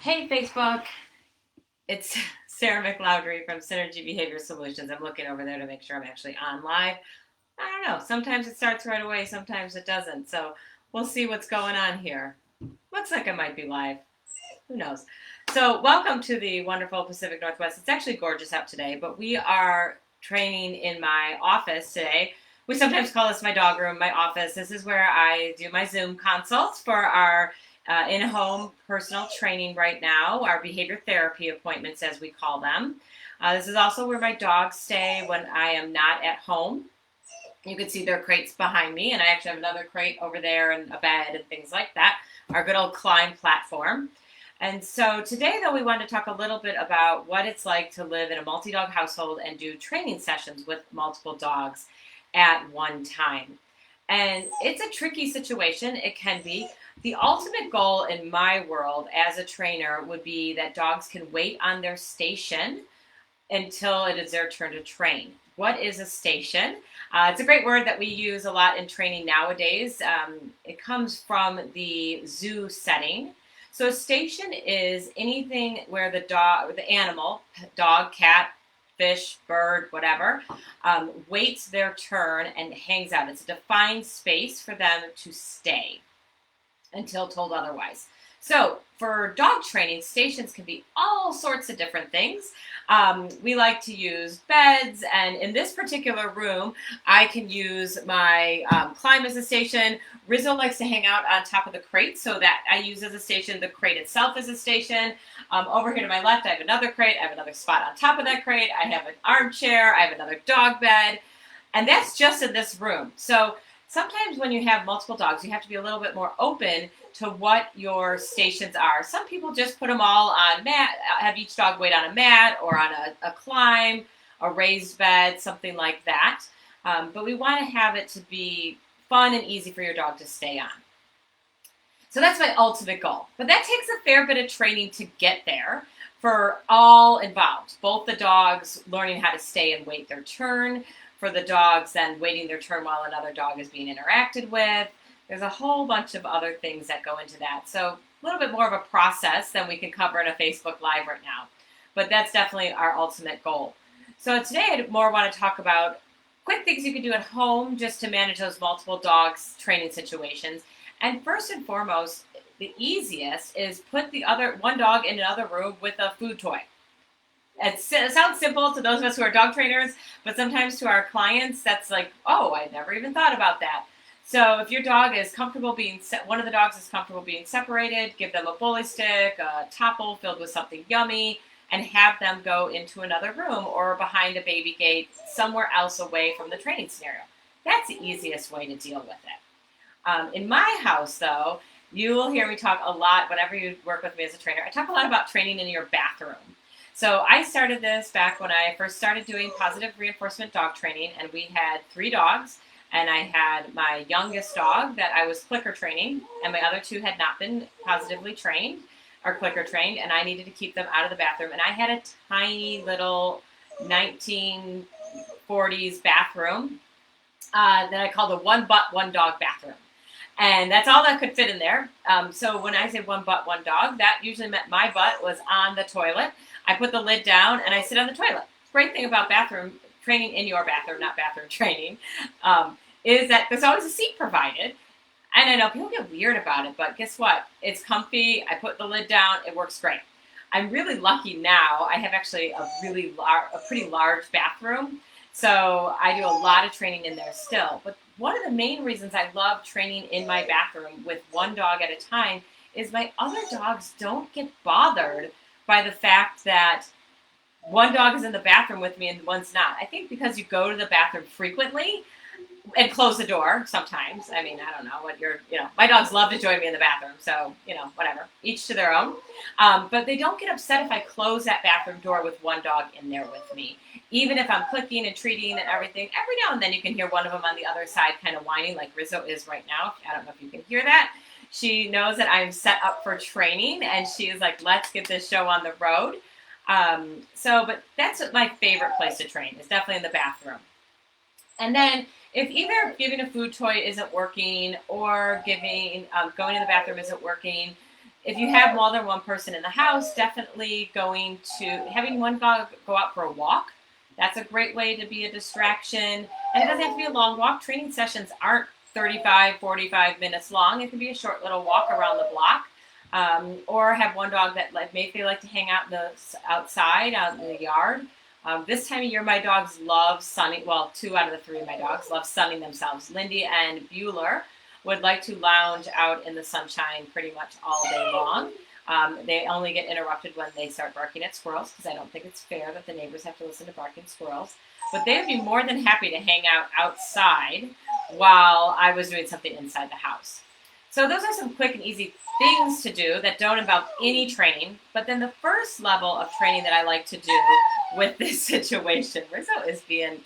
Hey Facebook, it's Sarah McLeodry from Synergy Behavior Solutions. I'm looking over there to make sure I'm actually on live. I don't know, sometimes it starts right away, sometimes it doesn't. So we'll see what's going on here. Looks like I might be live. Who knows? So welcome to the wonderful Pacific Northwest. It's actually gorgeous out today, but we are training in my office today. We sometimes call this my dog room, my office. This is where I do my Zoom consults for our in-home personal training right now, our behavior therapy appointments as we call them. This is also where my dogs stay when I am not at home. You can see their crates behind me, and I actually have another crate over there and a bed and things like that. Our good old climb platform. And so today, though, we wanted to talk a little bit about what it's like to live in a multi-dog household and do training sessions with multiple dogs at one time. And it's a tricky situation. It can be. The ultimate goal in my world as a trainer would be that dogs can wait on their station until it is their turn to train. What is a station? It's a great word that we use a lot in training nowadays. It comes from the zoo setting. So a station is anything where the dog, the animal, dog, cat, fish, bird, whatever, waits their turn and hangs out. It's a defined space for them to stay until told otherwise. So for dog training, stations can be all sorts of different things. We like to use beds, and in this particular room, I can use my climb as a station. Rizzo likes to hang out on top of the crate, so that I use as a station. The crate itself as a station. Over here to my left, I have another crate. I have another spot on top of that crate. I have an armchair. I have another dog bed, and that's just in this room. So sometimes when you have multiple dogs, you have to be a little bit more open to what your stations are. Some people just put them all on mat, have each dog wait on a mat or on a climb, a raised bed, something like that. But we want to have it to be fun and easy for your dog to stay on. So that's my ultimate goal. But that takes a fair bit of training to get there for all involved. Both the dogs learning how to stay and wait their turn, for the dogs then waiting their turn while another dog is being interacted with. There's a whole bunch of other things that go into that. So a little bit more of a process than we can cover in a Facebook Live right now. But that's definitely our ultimate goal. So today I more want to talk about quick things you can do at home just to manage those multiple dogs training situations. And first and foremost, the easiest is put the other one dog in another room with a food toy. It sounds simple to those of us who are dog trainers, but sometimes to our clients, that's like, oh, I never even thought about that. So if your dog is comfortable being, one of the dogs is comfortable being separated, give them a bully stick, a topple filled with something yummy, and have them go into another room or behind a baby gate somewhere else away from the training scenario. That's the easiest way to deal with it. In my house, though, you will hear me talk a lot, whenever you work with me as a trainer, I talk a lot about training in your bathroom. So I started this back when I first started doing positive reinforcement dog training, and we had 3 dogs, and I had my youngest dog that I was clicker training, and my other 2 had not been positively trained or clicker trained, and I needed to keep them out of the bathroom. And I had a tiny little 1940s bathroom that I called a one butt, one dog bathroom. And that's all that could fit in there. So when I say one butt, one dog, that usually meant my butt was on the toilet. I put the lid down and I sit on the toilet. Great thing about bathroom training in your bathroom, not bathroom training, is that there's always a seat provided. And I know people get weird about it, but guess what? It's comfy. I put the lid down. It works great. I'm really lucky now. I have actually a pretty large bathroom. So I do a lot of training in there still. But one of the main reasons I love training in my bathroom with one dog at a time is my other dogs don't get bothered by the fact that one dog is in the bathroom with me and one's not. I think because you go to the bathroom frequently and close the door sometimes. I mean, I don't know what my dogs love to join me in the bathroom. So, whatever, each to their own. But they don't get upset if I close that bathroom door with one dog in there with me. Even if I'm clicking and treating and everything, every now and then you can hear one of them on the other side kind of whining like Rizzo is right now. I don't know if you can hear that. She knows that I'm set up for training, and she is like, let's get this show on the road. But that's my favorite place to train, is definitely in the bathroom. And then if either giving a food toy isn't working or going to the bathroom isn't working, If you have more than one person in the house, definitely having one dog go out for a walk. That's a great way to be a distraction. And it doesn't have to be a long walk. Training sessions aren't 35, 45 minutes long. It can be a short little walk around the block. Or have one dog that maybe they like to hang out outside out in the yard. This time of year, my dogs love sunning. Well, 2 out of the 3 of my dogs love sunning themselves. Lindy and Bueller would like to lounge out in the sunshine pretty much all day long. They only get interrupted when they start barking at squirrels, because I don't think it's fair that the neighbors have to listen to barking squirrels. But they would be more than happy to hang out outside while I was doing something inside the house. So those are some quick and easy things to do that don't involve any training. But then the first level of training that I like to do with this situation, Rizzo's being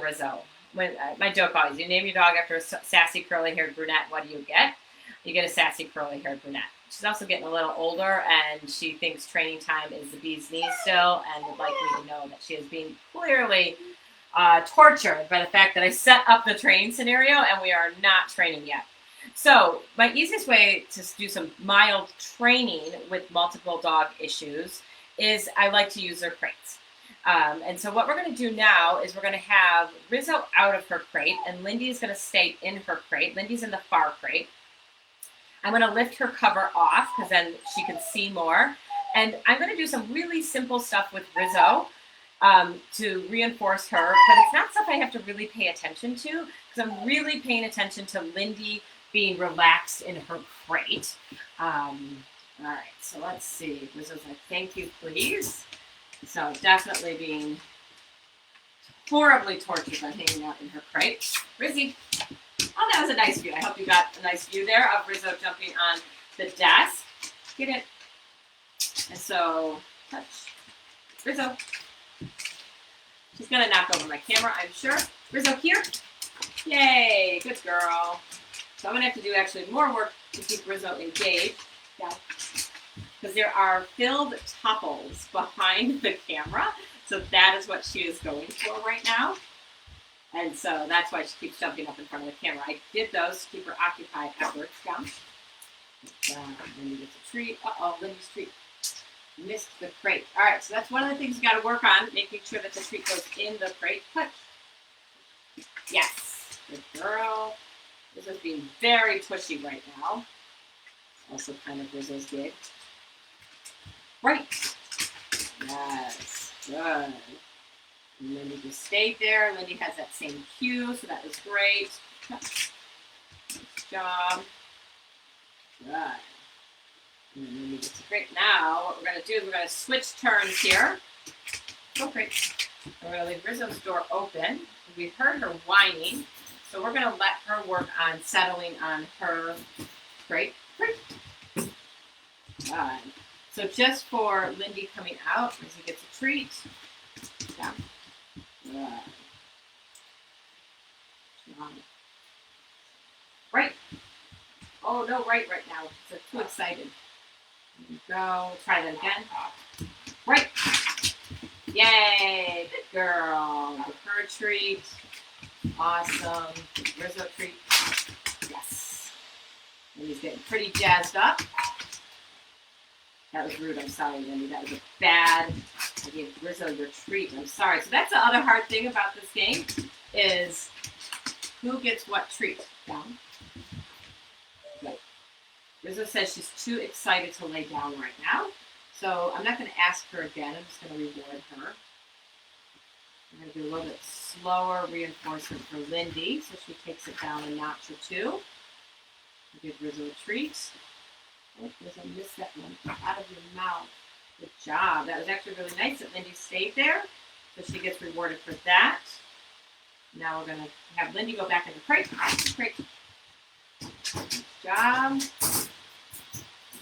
Rizzo. When my joke always, you name your dog after a sassy curly-haired brunette, what do you get? You get a sassy curly-haired brunette. She's also getting a little older, and she thinks training time is the bee's knees still, and would like me to know that she is being clearly tortured by the fact that I set up the training scenario and we are not training yet. So my easiest way to do some mild training with multiple dog issues is I like to use their crates. And so what we're going to do now is we're going to have Rizzo out of her crate, and Lindy is going to stay in her crate. Lindy's in the far crate. I'm going to lift her cover off because then she can see more. And I'm going to do some really simple stuff with Rizzo to reinforce her, but it's not stuff I have to really pay attention to because I'm really paying attention to Lindy being relaxed in her crate. All right, so let's see. Rizzo's like, thank you, please. So definitely being horribly tortured by hanging out in her crate. Rizzy. Oh, that was a nice view. I hope you got a nice view there of Rizzo jumping on the desk. Get it. And so, touch. Rizzo. She's going to knock over my camera, I'm sure. Rizzo here. Yay. Good girl. So I'm going to have to do actually more work to keep Rizzo engaged. Yeah. Because there are filled topples behind the camera. So that is what she is going for right now. And so that's why she keeps jumping up in front of the camera. I did those to keep her occupied afterwards. Down. Lindy gets a treat. Uh-oh, Lindy's treat. Missed the crate. All right, so that's one of the things you got to work on, making sure that the treat goes in the crate. Touch. Yes. Good girl. This is being very pushy right now. Also kind of Rizzo's gig. Right. Yes. Good. And Lindy just stayed there. Lindy has that same cue, so that was great. Nice job. Good. And then Lindy gets great. Now, what we're going to do is we're going to switch turns here. Go great. We're going to leave Rizzo's door open. We heard her whining, so we're going to let her work on settling on her crate. Good. So just for Lindy coming out, Rizzy gets a treat. Down. Right. Oh, no, right now. So too excited. There we go. Try that again. Right. Yay. Good girl. Give her a treat. Awesome. Rizzo treat. Yes. And he's getting pretty jazzed up. That was rude. I'm sorry, Lindy. That was a bad. I gave Rizzo your treat. I'm sorry. So that's the other hard thing about this game is who gets what treat. Down. Right. Rizzo says she's too excited to lay down right now. So I'm not going to ask her again. I'm just going to reward her. I'm going to do a little bit slower reinforcement for Lindy so she takes it down a notch or two. Give Rizzo a treat. Oh, Rizzo missed that one out of your mouth. Good job. That was actually really nice that Lindy stayed there. So she gets rewarded for that. Now we're going to have Lindy go back in the crate. Great. Good job.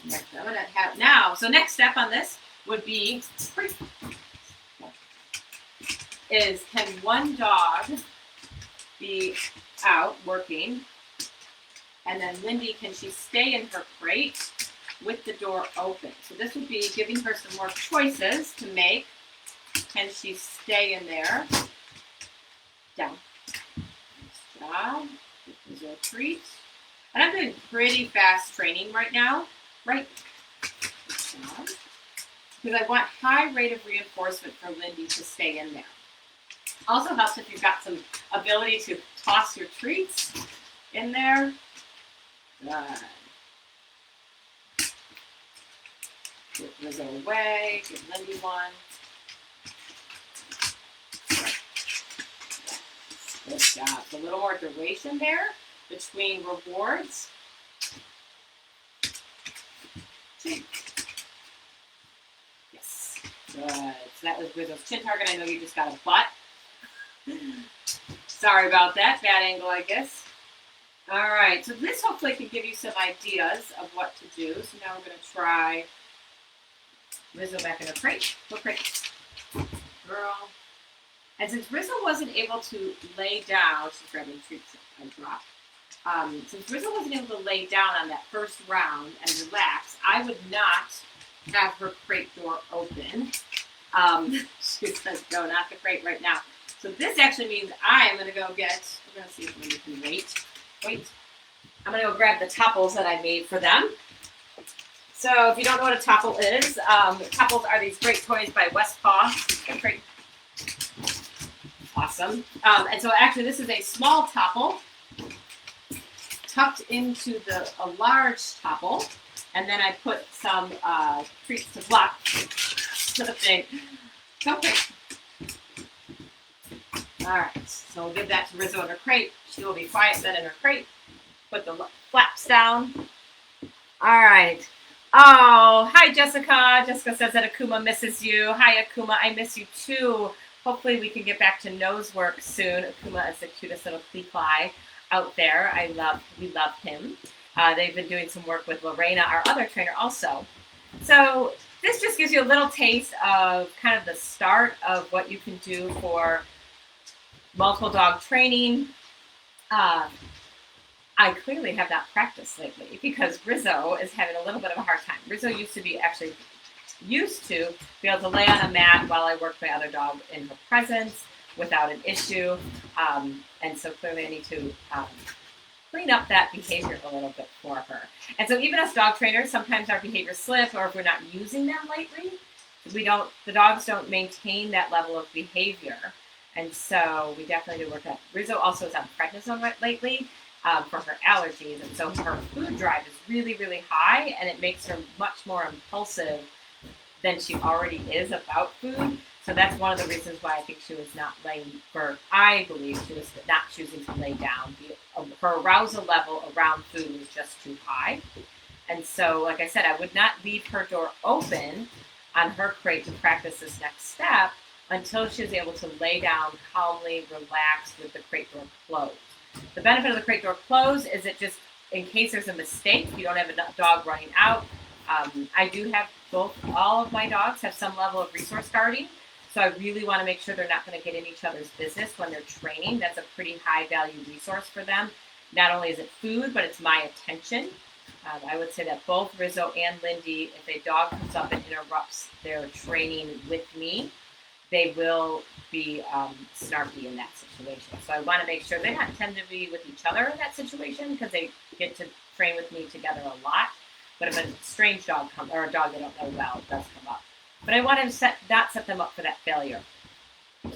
Next, I'm going to have now. So next step on this would be is can one dog be out working, and then Lindy, can she stay in her crate with the door open? So this would be giving her some more choices to make. Can she stay in there? Down. Nice job. This is a treat. And I'm doing pretty fast training right now. right down. Because I want high rate of reinforcement for Lindy to stay in there. Also helps if you've got some ability to toss your treats in there. Good. Get Rizzo away, give Lindy one. Good job. So a little more duration there between rewards. Yes. Good. So that was Rizzo's chin target. I know you just got a butt. Sorry about that. Bad angle, I guess. All right. So this hopefully can give you some ideas of what to do. So now we're going to try Rizzo back in a crate. Go crate. Girl. And since Rizzo wasn't able to lay down, she's grabbing treats and drop. Since Rizzo wasn't able to lay down on that first round and relax, I would not have her crate door open. She says, no, not the crate right now. So this actually means I am going to go get, we're going to see if we can wait. I'm going to go grab the topples that I made for them. So if you don't know what a topple is, topples are these great toys by Westpaw. Great. Awesome. And so actually this is a small topple tucked into a large topple. And then I put some treats to block the thing. Okay. All right. So we'll give that to Rizzo in her crate. She will be quiet then in her crate. Put the flaps down. All right. Oh, hi, Jessica. Jessica says that Akuma misses you. Hi, Akuma. I miss you too. Hopefully we can get back to nose work soon. Akuma is the cutest little Kleefly out there. We love him. They've been doing some work with Lorena, our other trainer, also. So this just gives you a little taste of kind of the start of what you can do for multiple dog training. I clearly have not practiced lately because Rizzo is having a little bit of a hard time. Rizzo used to be able to lay on a mat while I worked my other dog in her presence without an issue. And so clearly I need to clean up that behavior a little bit for her. And so even as dog trainers, sometimes our behaviors slip, or if we're not using them lately, the dogs don't maintain that level of behavior. And so we definitely do work on. Rizzo also is on prednisone lately for her allergies. And so her food drive is really, really high, and it makes her much more impulsive than she already is about food. So that's one of the reasons why I think she was not I believe she was not choosing to lay down. Her arousal level around food was just too high. And so, like I said, I would not leave her door open on her crate to practice this next step until she was able to lay down calmly, relaxed with the crate door closed. The benefit of the crate door closed is it just, in case there's a mistake, you don't have a dog running out. I do have all of my dogs have some level of resource guarding. So I really want to make sure they're not going to get in each other's business when they're training. That's a pretty high value resource for them. Not only is it food, but it's my attention. I would say that both Rizzo and Lindy, if a dog comes up and interrupts their training with me, they will be snarky in that situation. So I want to make sure they not tend to be with each other in that situation because they get to train with me together a lot. But if a strange dog comes, or a dog they don't know well, does come up. But I want to not set them up for that failure.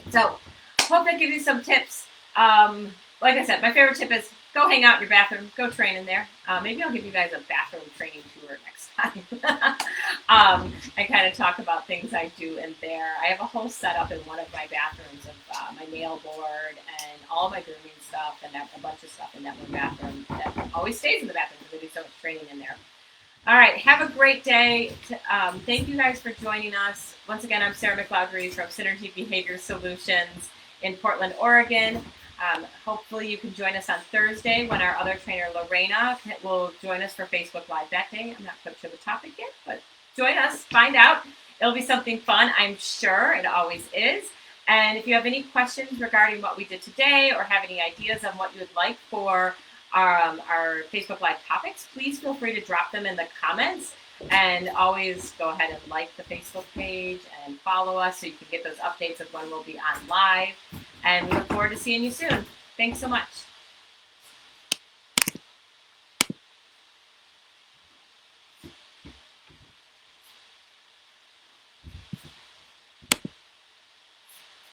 So hope that gives you some tips. Like I said, my favorite tip is go hang out in your bathroom. Go train in there. Maybe I'll give you guys a bathroom training tour next time. And kind of talk about things I do in there. I have a whole setup in one of my bathrooms of my nail board and all my grooming stuff and a bunch of stuff in that one bathroom that always stays in the bathroom because we do so much training in there. All right, have a great day. Thank you guys for joining us. Once again, I'm Sarah McLeod from Synergy Behavior Solutions in Portland, Oregon. Hopefully you can join us on Thursday when our other trainer, Lorena, will join us for Facebook Live that day. I'm not quite sure the topic yet, but join us, find out. It'll be something fun, I'm sure. It always is. And if you have any questions regarding what we did today or have any ideas on what you would like for our Facebook Live topics, please feel free to drop them in the comments, and always go ahead and like the Facebook page and follow us so you can get those updates of when we'll be on live. And we look forward to seeing you soon. Thanks so much.